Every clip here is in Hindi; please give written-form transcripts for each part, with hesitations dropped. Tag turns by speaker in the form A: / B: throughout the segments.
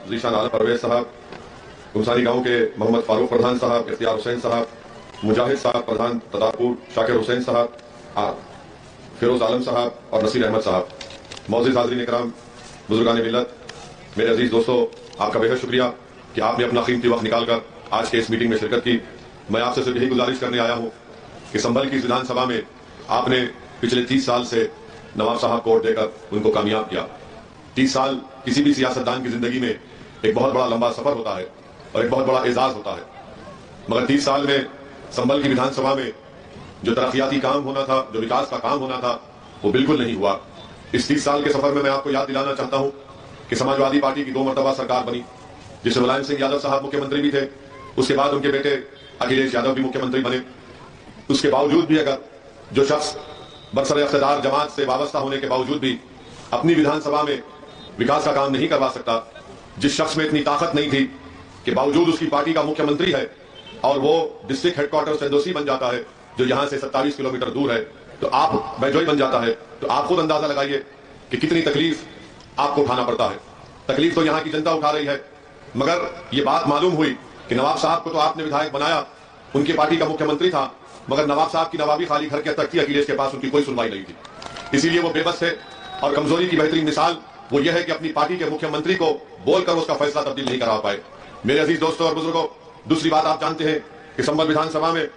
A: जीशान आलम परवेज साहब, गुमसानी गांव के मोहम्मद फारूक प्रधान साहब, इख्तियार हुसैन साहब, मुजाहिद साहब प्रधान तदारपुर, शाकिर हुसैन साहब, फिरोज आलम साहब और नसीर अहमद साहब, मौजूद हाज़रीन इकराम, बुजुर्गान मिल्लत, मेरे अजीज दोस्तों, आपका बेहद शुक्रिया कि आपने अपना कीमती वक्त निकालकर आज के इस मीटिंग में शिरकत की। मैं आपसे सिर्फ यही गुजारिश करने आया हूं कि संभल की विधानसभा में आपने पिछले 30 साल से नवाब साहब को वोट देकर उनको कामयाब किया। 30 साल किसी भी सियासतदान की जिंदगी में एक बहुत बड़ा लंबा सफर होता है और एक बहुत बड़ा एजाज होता है, मगर 30 साल में संभल की विधानसभा में जो तरक्याती काम होना था, जो विकास का काम होना था, वो बिल्कुल नहीं हुआ। इस 30 साल के सफर में मैं आपको याद दिलाना चाहता हूं कि समाजवादी पार्टी की 2 मरतबा सरकार बनी, जिसमें मुलायम सिंह यादव साहब मुख्यमंत्री भी थे, उसके बाद उनके बेटे अखिलेश यादव भी मुख्यमंत्री बने। उसके बावजूद भी अगर जो शख्स बरसर इख्तिदार जमात से वाबस्ता होने के बावजूद भी अपनी विधानसभा में विकास का काम नहीं करवा सकता, जिस शख्स में इतनी ताकत नहीं थी कि बावजूद उसकी पार्टी का मुख्यमंत्री है और वो डिस्ट्रिक्ट हेडक्वार्टर सेंदोसी बन जाता है जो यहां से 27 किलोमीटर दूर है, तो आप बैजोई बन जाता है, तो आप खुद अंदाजा लगाइए कि कितनी तकलीफ आपको उठाना पड़ता है। तकलीफ तो यहां की जनता उठा रही है, मगर ये बात मालूम हुई कि नवाब साहब को तो आपने विधायक बनाया, उनकी पार्टी का मुख्यमंत्री था, मगर नवाब साहब की नवाबी खाली घर के तक थी, अखिलेश के पास उनकी कोई सुनवाई नहीं थी, इसीलिए वो बेबस थे। और कमजोरी की बेहतरीन मिसाल वो ये है कि अपनी पार्टी के मुख्यमंत्री को बोलकर उसका फैसला तब्दील नहीं करा पाए। मेरे अजीज दोस्तों और बुजुर्गों, दूसरी बात आप जानते हैं कि संभल विधानसभा में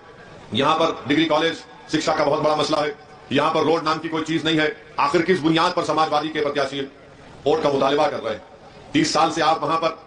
A: यहां पर डिग्री कॉलेज शिक्षा का बहुत बड़ा मसला है, यहां पर रोड नाम की कोई चीज नहीं है। आखिर किस बुनियाद पर समाजवादी के प्रत्याशी वोट का मुतालबा कर रहे हैं? 30 साल से आप वहां पर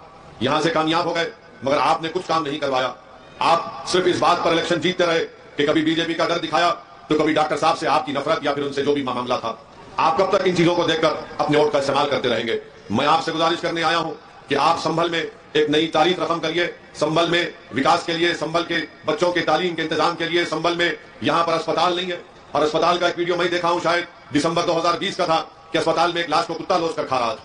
A: यहां से कामयाब हो गए, मगर आपने कुछ काम नहीं करवाया। आप सिर्फ इस बात पर इलेक्शन जीतते रहे कि कभी बीजेपी का डर दिखाया तो कभी डॉक्टर साहब से आपकी नफरत या फिर उनसे जो भी मामला था। आप कब तक इन चीजों को देखकर अपने वोट का इस्तेमाल करते रहेंगे? मैं आपसे गुजारिश करने आया हूं कि आप संभल में एक नई तारीख रकम करिए, संभल में विकास के लिए, संभल के बच्चों के तालीम के इंतजाम के लिए। संभल में यहां पर अस्पताल नहीं है, और अस्पताल का एक वीडियो मैं देखा हूं, शायद दिसंबर 2020 का था, कि अस्पताल में एक लाश को कुत्ता लोच कर खा रहा था।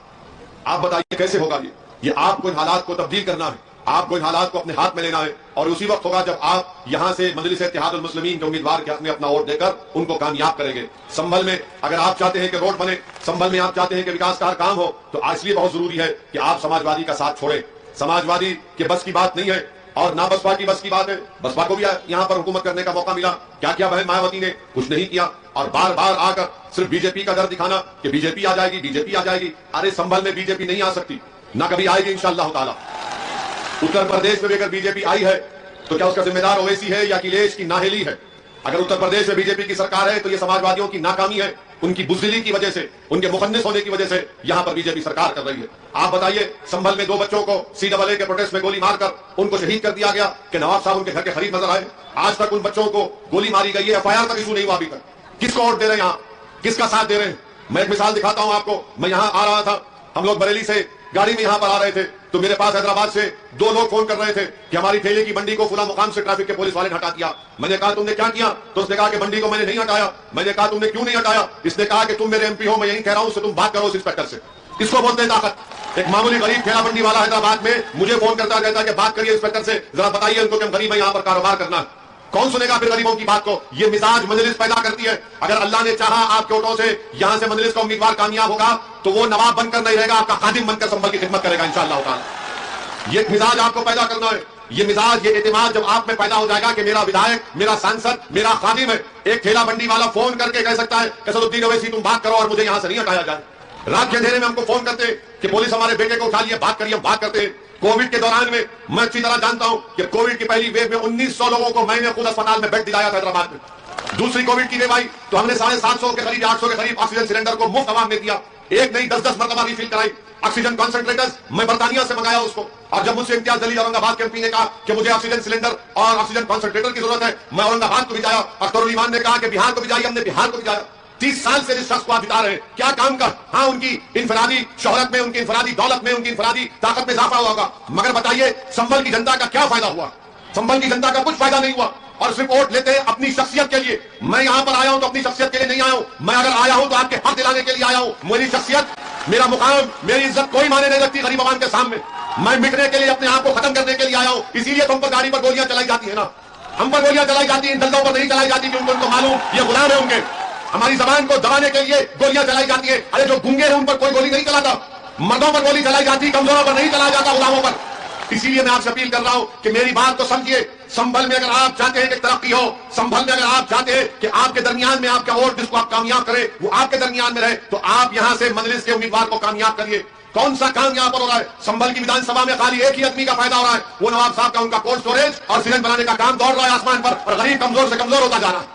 A: आप बताइए कैसे होगा ये आपको इन हालात को तब्दील करना है, आपको इन हालात को अपने हाथ में लेना है, और उसी वक्त होगा जब आप यहां से मजलिस इत्तेहादुल मुस्लिमीन के उम्मीदवार के हक में अपना वोट देकर उनको कामयाब करेंगे। संभल में अगर आप चाहते हैं कि रोड बने, संभल में आप चाहते हैं कि विकास का काम हो, तो इसलिए बहुत जरूरी है कि आप समाजवादी का साथ छोड़ें। समाजवादी के बस की बात नहीं है और ना बसपा की बस की बात है। बसपा को भी यहां पर हुकूमत करने का मौका मिला, क्या किया बहन मायावती ने? कुछ नहीं किया। और बार बार आकर सिर्फ बीजेपी का डर दिखाना कि बीजेपी आ जाएगी, बीजेपी आ जाएगी। अरे संभल में बीजेपी नहीं आ सकती, ना कभी आएगी इंशाअल्लाह ताला। उत्तर प्रदेश में भी अगर बीजेपी आई है तो क्या उसका जिम्मेदार ओवैसी है या अखिलेश की नाहेली है? अगर उत्तर प्रदेश में बीजेपी की सरकार है तो ये समाजवादियों की नाकामी है, उनकी बुज़दिली की वजह से, उनके मुखन्निस होने की वजह से यहां पर बीजेपी सरकार कर रही है। आप बताइए, संभल में 2 बच्चों को CAA के प्रोटेस्ट में गोली मारकर उनको शहीद कर दिया गया कि नवाब साहब उनके घर के करीब नजर आए। आज तक उन बच्चों को गोली मारी गई है, FIR तक इशू नहीं हुआ अभी तक। किसको वोट दे रहे हैं यहां? किसका साथ दे रहे हैं? मैं एक मिसाल दिखाता हूं आपको। मैं यहां आ रहा था, हम लोग बरेली से गाड़ी में यहां पर आ रहे थे, तो मेरे पास हैदराबाद से 2 लोग फोन कर रहे थे कि हमारी ठेले की मंडी को फुला मुकाम से ट्रैफिक के पुलिस वाले ने हटा दिया। मैंने कहा तुमने क्या किया? तो उसने कहा कि मंडी को मैंने नहीं हटाया। मैंने कहा तुमने क्यों नहीं हटाया? इसने कहा कि तुम मेरे MP हो, मैं यही कह रहा हूं, उससे तुम बात करो उस इंस्पेक्टर से। इसको बोलते हैं ताकत। एक मामूली गरीब ठेला मंडी वाला हैदराबाद में मुझे फोन करता कहता है कि बात करिए इंस्पेक्टर से, जरा बताइए उनको कि हम गरीब है, यहां पर कारोबार करना है। कौन सुनेगा फिर गरीबों की बात को? ये मिजाज मजलिस पैदा करती है। अगर अल्लाह ने चाहा आपके वोटों से यहां से मजलिस का उम्मीदवार कामयाब होगा तो वो नवाब बनकर नहीं रहेगा, आपका खादिम बनकर संभल की खिदमत करेगा इंशाअल्लाह ताला। ये मिजाज आपको पैदा करना है। ये मिजाज, ये एतमाद जब आप में पैदा हो जाएगा कि मेरा विधायक, मेरा सांसद, मेरा खादिम है। एक ठेला मंडी वाला फोन करके कह सकता है कि सदुद्दीन ओवैसी तुम बात करो और मुझे यहां से नहीं हटाया जाए। रात के अंधेरे में हमको फोन करते कि पुलिस हमारे बेटे को उठा लिए, बात करिए, हम बात करते हैं। कोविड के दौरान में मैं अच्छी तरह जानता हूं कि कोविड की पहली वेव में 1900 लोगों को मैंने खुद अस्पताल में बेड दिलाया था हैदराबाद में। दूसरी कोविड की वेव आई तो हमने 750 के करीब, 800 के करीब ऑक्सीजन सिलेंडर को मुफ्त आवाम में दिया। एक नहीं 10-10 मरतबा रिफिल कराई। ऑक्सीजन कॉन्सेंट्रेटर्स मैं बर्तानिया से मंगाया उसको, और जब मुझसे इम्तियाज जलील औरंगाबाद के MP ने कहा कि मुझे ऑक्सीजन सिलेंडर और ऑक्सीजन कॉन्सेंट्रेटर की जरूरत है, मैं औरंगाबाद को भी जाया। अख्तरुल ईमान ने कहा कि बिहार को भी जाइए, हमने बिहार को भी जाया। 30 साल से जिस शख्स को आप बिता रहे हैं, क्या काम कर? हाँ, उनकी इनफरादी शोहरत में, उनकी इनफरादी दौलत में, उनकी इनफरादी ताकत में इजाफा हुआ होगा, मगर बताइए संभल की जनता का क्या फायदा हुआ? संभल की जनता का कुछ फायदा नहीं हुआ। और सिर्फ वोट लेते हैं अपनी शख्सियत के लिए। मैं यहां पर आया हूं तो अपनी शख्सियत के लिए नहीं आया हूं। मैं अगर आया हूं तो आपके हक दिलाने के लिए आया हूं। मेरी शख्सियत, मेरा मुकाम, मेरी इज्जत कोई माने नहीं रखती गरीब आवाम के सामने। मैं मिटने के लिए, अपने आप को खत्म करने के लिए आया हूं। इसीलिए तुम पर गाड़ी पर गोलियां चलाई जाती है ना, हम पर गोलियां चलाई जाती है, दलदों पर नहीं चलाई जाती, क्योंकि उनको मालूम ये गुलाम है उनके। हमारी जबान को दबाने के लिए गोलियां चलाई जाती है। अरे जो गूंगे हैं उन पर कोई गोली नहीं चलाता, मर्दों पर गोली चलाई जाती, कमजोरों पर नहीं चलाया जाता, गुलामों पर। इसीलिए मैं आपसे अपील कर रहा हूं कि मेरी बात को समझिए। संभल में अगर आप चाहते हैं कि तरक्की हो, संभल में अगर आप चाहते हैं कि आपके दरमियान में आपका वोट जिसको आप कामयाब करें वो आपके दरमियान में रहे, तो आप यहां से मजलिस के उम्मीदवार को कामयाब करिए। कौन सा काम यहां पर हो रहा है? संभल की विधानसभा में खाली एक ही आदमी का फायदा हो रहा है, वो नवाब साहब का। उनका कोल्ड स्टोरेज और सीमेंट बनाने का काम दौड़ रहा है आसमान पर, और गरीब कमजोर से कमजोर होता जा रहा है।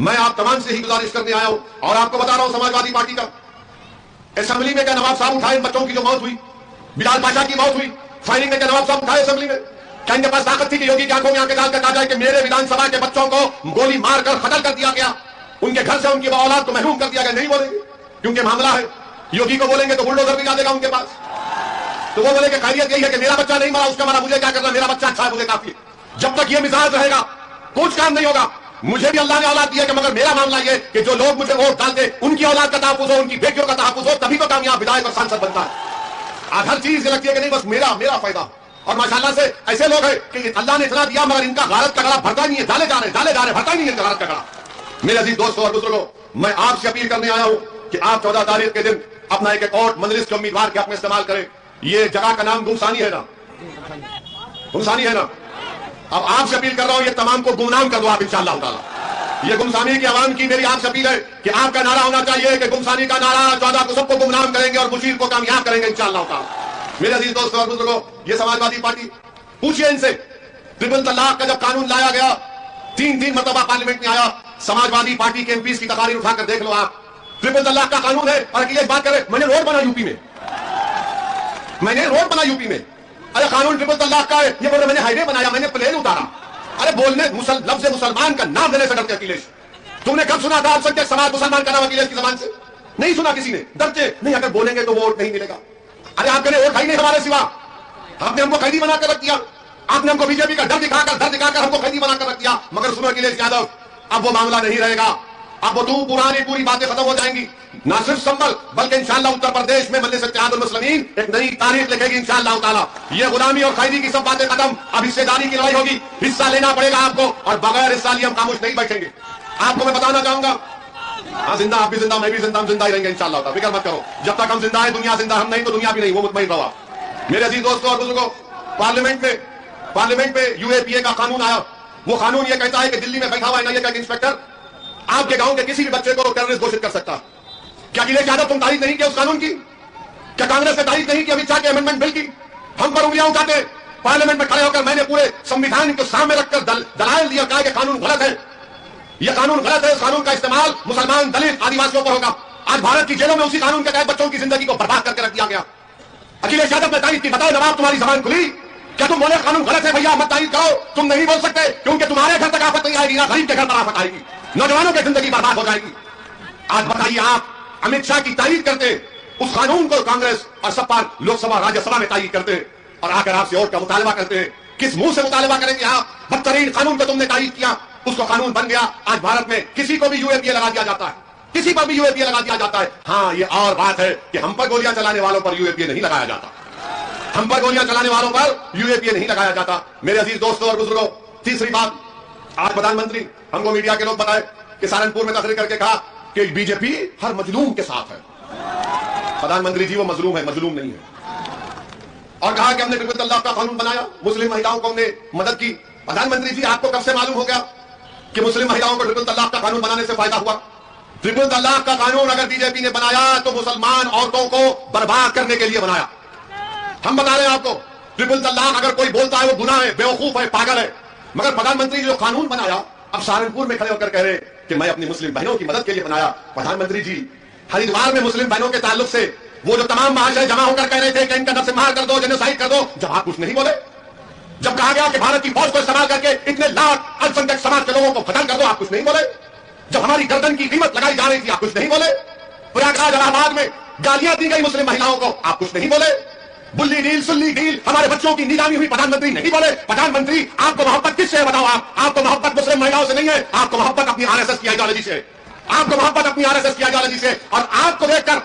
A: मैं आप तमाम से ही गुजारिश करने आया हूं और आपको बता रहा हूं, समाजवादी पार्टी का असेंबली में क्या नवाब साहब उठाए बच्चों की जो मौत हुई, बिलाल पाशा की मौत हुई, फायरिंग में क्या नवाब साहब उठाए असेंबली में? क्या इनके पास ताकत थी कि योगी की आंखों में आंखें डालकर कहा जाए कि मेरे विधानसभा के बच्चों को गोली मारकर कत्ल कर दिया गया, उनके घर से उनकी औलाद को महरूम कर दिया गया? नहीं बोलेंगे, क्योंकि मामला है। योगी को बोलेंगे तो बुलडोजर भी ला देगा उनके पास। तो वो बोले कि खैरियत यही है कि मेरा बच्चा नहीं मरा, उसका मरा, मुझे क्या करना, मेरा बच्चा अच्छा है, मुझे काफी है। जब तक ये मिजाज रहेगा कुछ काम नहीं होगा। मुझे भी अल्लाह ने औलाद दी है कि मगर मेरा मामला ये कि जो लोग मुझे वोट डालते उनकी औलाद का तहफ्फुज़ हो, उनकी बेटियों का तहफ्फुज़ हो, तभी तो कामयाब विधायक और सांसद बनता है। आज हर चीज लगती है कि नहीं बस मेरा मेरा फायदा। और माशाल्लाह से ऐसे लोग हैं कि अल्लाह ने इतना दिया मगर इनका गारत का गला भरता नहीं है, डाले जा रहे भरता नहीं है इनका गारत का गला। मेरे अजीज दोस्तों और बुजुर्गों, मैं आपसे अपील करने आया हूं कि आप 14 तारीख के दिन अपना एक वोट मजलिस के उम्मीदवार के हक में इस्तेमाल करें। ये जगह का नाम गुमसानी है ना, गुमसानी है ना। अब आपसे अपील कर रहा हूं, ये तमाम को गुमनाम कर दो आप इंशाअल्लाह ताला। ये गुमसानी की आवाम की मेरी आपसे अपील है कि आपका नारा होना चाहिए कि गुमसानी का नारा 14 को सबको गुमनाम करेंगे और मुशीर को कामयाब करेंगे इंशाअल्लाह ताला। मेरे अजीज दोस्तों और बुजुर्गों, ये समाजवादी पार्टी, पूछिए इनसे, ट्रिपल तलाक का जब कानून लाया गया 3 मरतबा पार्लियामेंट में आया, समाजवादी पार्टी के एमपीज की तकारीर उठाकर देख लो आप। ट्रिपल तलाक का कानून है और अखिलेश बात करे मैंने रोड बना यूपी में, मैंने रोड बना यूपी में। अरे कानून ट्रिपल तलाक का है, ये बोल रहे मैंने हाईवे बनाया, मैंने प्लेन उतारा। अरे बोलने लफ्ज़ मुसलमान का नाम लेने से डरते अखिलेश। तुमने कब सुना था अल्पसंख्यक समाज मुसलमान का नाम अखिलेश की जबान से? नहीं सुना किसी ने, डरते नहीं, अगर बोलेंगे तो वोट नहीं मिलेगा। अरे आपके लिए वोट है ही नहीं हमारे सिवा, आपने हमको कैदी बनाकर रख दिया, आपने हमको बीजेपी का डर दिखाकर हमको कैदी बनाकर रख दिया। मगर सुनो अखिलेश यादव, अब वो मामला नहीं रहेगा, अब वो पुरानी पूरी बातें खत्म हो जाएंगी। ना सिर्फ संभल बल्कि इंशाअल्लाह उत्तर प्रदेश में मजलिस इत्तेहादुल मुस्लिमीन एक नई तारीख लिखेगी इंशाअल्लाह ताला। ये गुलामी और कैदी की सब बातें खत्म, अब हिस्सेदारी की लड़ाई होगी, हिस्सा लेना पड़ेगा आपको, और बगैर हिस्सा लिए हम खामोश नहीं बैठेंगे। आपको मैं बताना चाहूंगा, हाँ जिंदा, आप भी जिंदा, मैं भी जिंदा, हम जिंदा ही रहेंगे इंशाअल्लाह, फिक्र मत करो। जब तक हम जिंदा है दुनिया जिंदा, हम नहीं तो दुनिया भी नहीं, वो मुतमईन रहो। मेरे अजीज दोस्तों और बुजुर्गों, पार्लियामेंट में यूएपीए का कानून आया। वो कानून ये कहता है कि दिल्ली में बैठा हुआ एनआईए का इंस्पेक्टर आपके गांव के किसी भी बच्चे को टेररिस्ट घोषित कर सकता। क्या अखिलेश यादव तुम तारीफ नहीं किया उस कानून की? क्या कांग्रेस ने तारीफ नहीं की अमित शाह के अमेंडमेंट बिल की? हम पर उंगलियां उठाते पार्लियामेंट में खड़े होकर मैंने पूरे संविधान को सामने रखकर दलाइल दिया, कहा कि कानून गलत है, यह कानून गलत है, इस कानून का इस्तेमाल मुसलमान, दलित, आदिवासियों पर होगा। आज भारत की जेलों में उसी कानून के तहत बच्चों की जिंदगी को बर्बाद करके रख दिया गया। अखिलेश यादव ने तारीफ की, बताओ नवाब तुम्हारी जबान खुली? क्या तुम बोले कानून गलत है भैया मत तारीफ करो? तुम नहीं बोल सकते क्योंकि तुम्हारे घर तक आफत नहीं आएगी, ना गरीब के घर पर आफत आएगी, नौजवानों की जिंदगी बर्बाद हो जाएगी। आज बताइए, आप अमित शाह की तारीफ करते, उस कानून को कांग्रेस और सपा लोकसभा राज्यसभा में तारीफ करते और आकर आपसे वोट का मुतालबा करते हैं। किस मुंह से मुतालबा करेंगे आप? बदतरीन कानून को तुमने तारीफ किया, उसको कानून बन गया। आज भारत में किसी को भी यूएपीए लगा दिया जाता है, किसी पर भी यूएपीए लगा दिया जाता है। हाँ, ये और बात है कि हम पर गोलियां चलाने वालों पर यूएपीए नहीं लगाया जाता, हम पर गोलियां चलाने वालों पर यूएपीए नहीं लगाया जाता। मेरे अजीज दोस्तों और बुजुर्गों, तीसरी बात, आज प्रधानमंत्री हमको मीडिया के लोग बताए कि सहारनपुर में तकरीर करके कहा कि बीजेपी हर मजलूम के साथ है। प्रधानमंत्री जी वो मजलूम है, मजलूम नहीं है। और कहा कि हमने ट्रिपल तलाक का कानून बनाया, मुस्लिम महिलाओं को हमने मदद की। प्रधानमंत्री जी आपको कब से मालूम हो गया कि मुस्लिम महिलाओं को ट्रिपल तलाक का कानून बनाने से फायदा हुआ? ट्रिपल तलाक का कानून अगर बीजेपी ने बनाया तो मुसलमान औरतों को बर्बाद करने के लिए बनाया। हम बता रहे हैं आपको, ट्रिपल तलाक अगर कोई बोलता है वो गुनाह है, बेवकूफ है, पागल है। मगर प्रधानमंत्री जो कानून बनाया, अब सहारनपुर में खड़े होकर कह रहे कि मैं अपनी मुस्लिम बहनों की मदद के लिए बनाया। प्रधानमंत्री जी हरिद्वार में मुस्लिम बहनों के ताल्लुक से वो जो तमाम महाशय जमा होकर कह रहे थे कि इनका नरसंहार कर दो, जेनोसाइड कर दो, जब आप कुछ नहीं बोले, जब कहा गया कि भारत की फौज को इस्तेमाल करके इतने लाख अल्पसंख्यक समाज के लोगों को खत्म कर दो, आप कुछ नहीं बोले। जब हमारी गर्दन की कीमत लगाई जा रही थी, आप कुछ नहीं बोले। प्रयागराज इलाहाबाद में गालियां दी गई मुस्लिम महिलाओं को, आप कुछ नहीं बोले। बुल्ली डील, सुल्ली डील, हमारे बच्चों की नीलामी हुई, प्रधानमंत्री नहीं बोले। प्रधानमंत्री आपको मोहब्बत किससे है बताओ? आपको मोहब्बत मुस्लिम महिलाओं से नहीं है, आपको मोहब्बत अपनी आरएसएस की आइडियोलॉजी से, आपको मोहब्बत अपनी आरएसएस की आइडियोलॉजी से। और आपको देखकर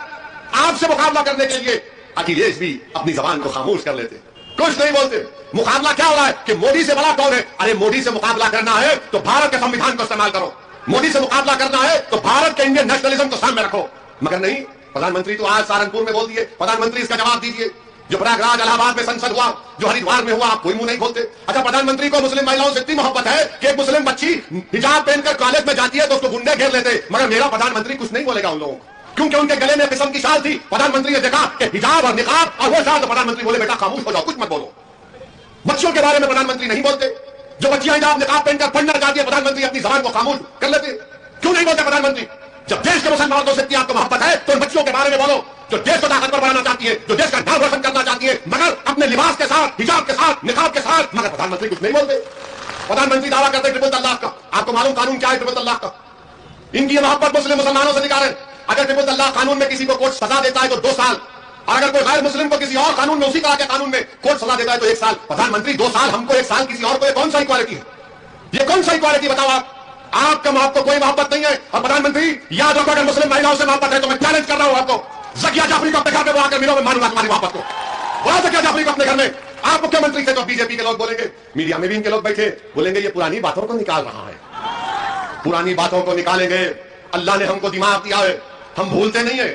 A: आपसे मुकाबला करने के लिए अखिलेश भी अपनी जबान को खामोश कर लेते, कुछ नहीं बोलते। मुकाबला क्या हो रहा है कि मोदी से बड़ा कौन है? अरे मोदी से मुकाबला करना है तो भारत के संविधान को इस्तेमाल करो, मोदी से मुकाबला करना है तो भारत के इंडियन नेशनलिज्म को सामने रखो। मगर नहीं, प्रधानमंत्री तो आज सहारनपुर में बोल दिए, प्रधानमंत्री इसका जवाब दीजिए। जो प्रयागराज इलाहाबाद में संसद हुआ, जो हरिद्वार में हुआ, आप कोई मुंह नहीं खोलते। अच्छा, प्रधानमंत्री को मुस्लिम महिलाओं से इतनी मोहब्बत है कि एक मुस्लिम बच्ची हिजाब पहनकर कॉलेज में जाती है तो उसको गुंडे घेर लेते, मगर मेरा प्रधानमंत्री कुछ नहीं बोलेगा उन लोगों को, क्योंकि उनके गले में किस्म की शाल थी। प्रधानमंत्री ने देखा कि हिजाब और निकाब और वो शाल, तो प्रधानमंत्री बोले बेटा खामोश हो जाओ, कुछ मत बोलो। बच्चियों के बारे में प्रधानमंत्री नहीं बोलते। जो बच्चियां हिजाब निकाब पहनकर पढ़ना चाहती है, प्रधानमंत्री अपनी जबान को खामोश कर लेते। क्यों नहीं बोलते प्रधानमंत्री? जब देश के मुसलमानों से इतनी आपको मोहब्बत है तो बच्चियों के बारे में बोलो, जो देश को ताकतवर बनाना चाहती है, जो देश का नाम रोशन करना चाहती है, मगर अपने लिबास के साथ, हिजाब के साथ, निकाब के साथ, मगर प्रधानमंत्री कुछ नहीं बोलते। प्रधानमंत्री दावा करते ट्रिपल तलाक का। आपको मालूम कानून क्या है ट्रिपल तलाक का? इनकी मोहब्बत मुस्लिम मुसलमानों से निकाले। अगर ट्रिपल तलाक कानून में किसी को कोर्ट सजा देता है तो 2 साल, और अगर कोई गैर मुस्लिम को किसी और कानून में, उसी तरह के कानून में कोर्ट सजा देता है तो 1 साल। प्रधानमंत्री 2 साल, हमको 1 साल, किसी और को, कौन सा इक्वालिटी है? ये कौन सा इक्वालिटी बताओ आप? आपका आपको कोई मोहब्बत नहीं है। और प्रधानमंत्री याद रखो, अगर मुस्लिम महिलाओं से मोहब्बत है तो मैं चैलेंज कर रहा हूं आपको, जकिया जाफरी को अपने घर में बुला कर मिलो, मैं मानूंगा तुम्हारी मोहब्बत को। बुला जकिया जाफरी को अपने घर में। आप मुख्यमंत्री थे तो बीजेपी के लोग बोलेंगे, मीडिया में भी इनके लोग बैठे बोलेंगे ये पुरानी बातों को निकाल रहा है, पुरानी बातों को निकालेंगे। अल्लाह ने हमको दिमाग दिया है, हम भूलते नहीं है,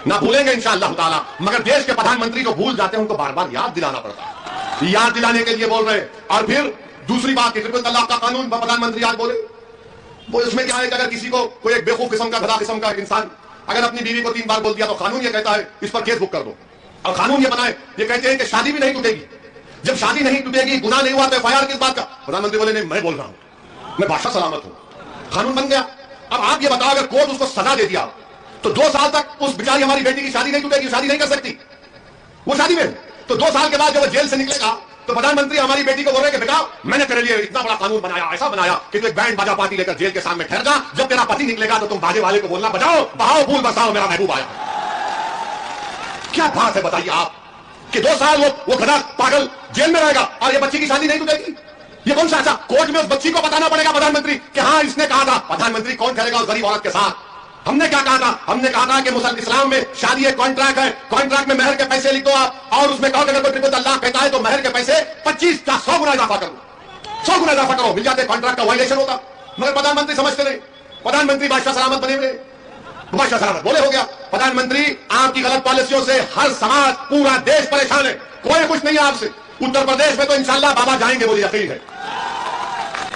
A: ना भूलेंगे इंशाअल्लाह ताला, मगर देश के प्रधानमंत्री जो भूल जाते हैं उनको बार बार याद दिलाना पड़ता है। याद दिलाने के लिए बोल रहे हैं। और फिर दूसरी बात, ट्रिपल तलाक का कानून प्रधानमंत्री आज बोले, वो इसमें क्या है कि अगर किसी को कोई एक बेवकूफ किस्म का, गधा किस्म का इंसान अगर अपनी बीवी को 3 बार बोल दिया तो कानून ये कहता है इस पर केस बुक कर दो। और कानून ये बनाए, ये कहते हैं कि शादी भी नहीं टूटेगी। जब शादी नहीं टूटेगी, गुनाह नहीं हुआ तो एफआईआर किस बात का? प्रधानमंत्री बोले नहीं, मैं बोल रहा हूं, मैं बादशाह सलामत हूं। कानून बन गया। अब आप ये बताओ, अगर कोर्ट उसको सजा दे दिया तो 2 साल तक उस बेचारी हमारी बेटी की शादी नहीं टूटेगी, शादी नहीं कर सकती वो शादी में। तो 2 साल के बाद जब वो जेल से निकलेगा तो प्रधानमंत्री हमारी बेटी को बोल रहे कि बेटा मैंने तेरे लिए इतना बड़ा कानून बनाया, ऐसा बनाया कि तू एक बैंड बाजा पार्टी लेकर जेल के सामने ठहर जा, जब तेरा पति निकलेगा तो तुम बाजे वाले को बोलना बजाओ बहाओ फूल बरसाओ मेरा महबूब आया। क्या बात है बताइए आप कि 2 साल वो गधा पागल जेल में रहेगा और ये बच्ची की शादी नहीं टूटेगी? ये कौन सा? अच्छा, कोर्ट में उस बच्ची को बताना पड़ेगा प्रधानमंत्री कि हाँ इसने कहा था। प्रधानमंत्री कौन करेगा उस गरीब औरत के साथ? हमने क्या कहा था? हमने कहा था कि मुसलमान इस्लाम में शादी एक कॉन्ट्रैक्ट है, कॉन्ट्रैक्ट में महर के पैसे लिख दो आप, और उसमें कहो अगर कोई ट्रिपल तलाक कहता है तो महर के पैसे 25 या 100 गुना इजाफा करो, 100 गुना इजाफा करो, मिल जाते। कॉन्ट्रैक्ट का वायलेशन होता, मगर प्रधानमंत्री समझते नहीं। प्रधानमंत्री बादशाह सलामत बने हुए, बादशाह सलामत बोले हो गया। प्रधानमंत्री आपकी गलत पॉलिसियों से हर समाज, पूरा देश परेशान है, कोई खुश नहीं है आपसे। उत्तर प्रदेश में तो इंशाल्लाह बाबा जाएंगे, मुझे यकीन है,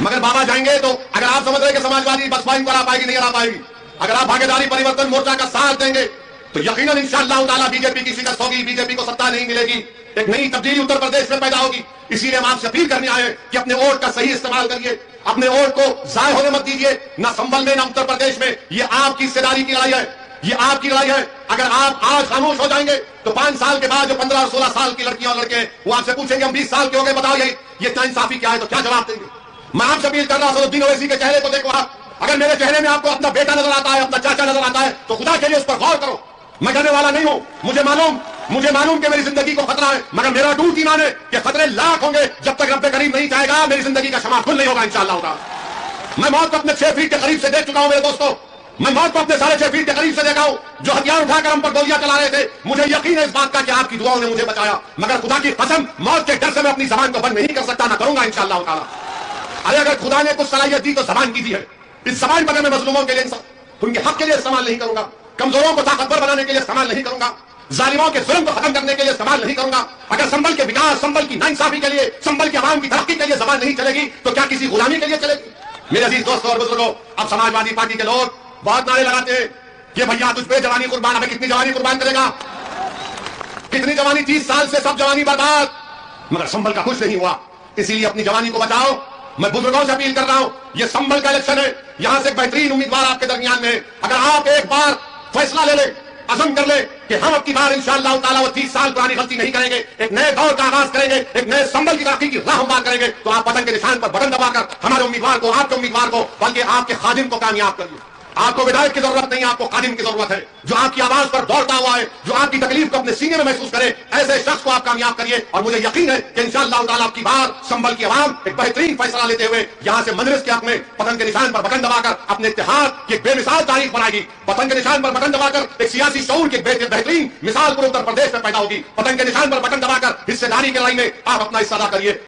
A: मगर बाबा जाएंगे तो अगर आप समझ रहे कि समाजवादी बसपा इनको हरा पाएगी, नहीं हरा पाएगी। अगर आप भागीदारी परिवर्तन मोर्चा का साथ देंगे तो यकीनन इंशाअल्लाह ताला बीजेपी की शिकस्त होगी, बीजेपी को सत्ता नहीं मिलेगी, एक नई तब्दीली उत्तर प्रदेश में पैदा होगी। इसीलिए हम आपसे अपील करने आए कि अपने वोट का सही इस्तेमाल करिए, अपने वोट को जाय होने मत दीजिए, ना संभल में ना उत्तर प्रदेश में। ये आपकी हिस्सेदारी की लड़ाई है, ये आपकी लड़ाई है। अगर आप आज खामोश हो जाएंगे तो 5 साल के बाद जो 15 और 16 साल की लड़कियां और लड़के हैं वो आपसे पूछेंगे हम 20 साल के हो गए, बताओ ये नाइंसाफी क्या है, तो क्या जवाब देंगे? मैं आपसे अपील कर रहा हूं, सदुद्दीन ओवैसी के चेहरे को देखो आप, अगर मेरे चेहरे में आपको अपना बेटा नजर आता है, अपना चाचा नजर आता है तो खुदा के लिए उस पर गौर करो। मैं डरने वाला नहीं हूं, मुझे मालूम कि मेरी जिंदगी को खतरा है, मगर मेरा टूट ईमान है कि खतरे लाख होंगे, जब तक रब्बे करीम नहीं चाहेगा मेरी जिंदगी का समाप्त नहीं होगा इंशाअल्लाह ताला। मैं मौत को अपने 6 फीट के करीब से देख चुका हूं मेरे दोस्तों, मैं मौत को अपने 6.5 फीट के करीब से देखा हूं। जो हथियार उठाकर हम पर गोलियां चला रहे थे, मुझे यकीन है इस बात का कि आपकी दुआओं ने मुझे बचाया, मगर खुदा की कसम मौत के डर से मैं अपनी जबान को बंद नहीं कर सकता, ना करूंगा इंशाअल्लाह ताला। अरे अगर खुदा ने कुछ सलाहियत दी तो जबान की दी है, इस जबान पर मैं मजलूमों के लिए, उनके हक के लिए इस्तेमाल नहीं करूंगा, कमजोरों को ताकतवर बनाने के लिए इस्तेमाल नहीं करूंगा, जालिमों के जुल्म को खत्म करने के लिए इस्तेमाल नहीं करूंगा। अगर संभल के विकास, संभल की नाइंसाफी के लिए, संभल के आवाम की तरक्की के लिए जबान नहीं चलेगी तो क्या किसी गुलामी के लिए चलेगी? मेरे अजीज दोस्तों और बुजुर्गों, अब समाजवादी पार्टी के लोग बहुत नारे लगाते हैं कि भैया तुझ पे जवानी कुर्बान। अबे कितनी जवानी कुर्बान करेगा? कितनी जवानी? 30 साल से सब जवानी बर्बाद, मगर संभल का कुछ नहीं हुआ। इसीलिए अपनी जवानी को बचाओ। मैं बुजुर्गों से अपील कर रहा हूं, यह संभल का इलेक्शन है, यहां से बेहतरीन उम्मीदवार आपके दरमियान में है। अगर आप एक बार फैसला ले लें, अज़म कर ले कि हम अब की बार इंशाअल्लाह ताला वो 30 साल पुरानी गलती नहीं करेंगे, एक नए दौर का आगाज करेंगे, एक नए संभल की तरक्की की राह हमवार करेंगे, तो आप पतंग के निशान पर बटन दबाकर हमारे उम्मीदवार को, आपके उम्मीदवार को, बल्कि आपके खादिम को कामयाब करिए। आपको विधायक की जरूरत नहीं, आपको खादिम की जरूरत है, जो आपकी आवाज पर दौड़ता हुआ है, जो आपकी तकलीफ को अपने सीने में महसूस करे, ऐसे शख्स को आप कामयाब करिए। और मुझे यकीन है कि इंशाअल्लाह ताला आपकी बार संभल की आवाम एक बेहतरीन फैसला लेते हुए यहां से मजलिस के हक में पतंग के निशान पर बटन दबाकर अपने इत्तेहाद की एक बेमिसाल तारीख बनाएगी। पतंग के निशान पर बटन दबाकर एक सियासी शऊर की बेहतरीन मिसाल पूरे उत्तर प्रदेश में पैदा होगी। पतंग के निशान पर बटन दबाकर हिस्सेदारी की लड़ाई में आप अपना हिस्सा अदा करिए।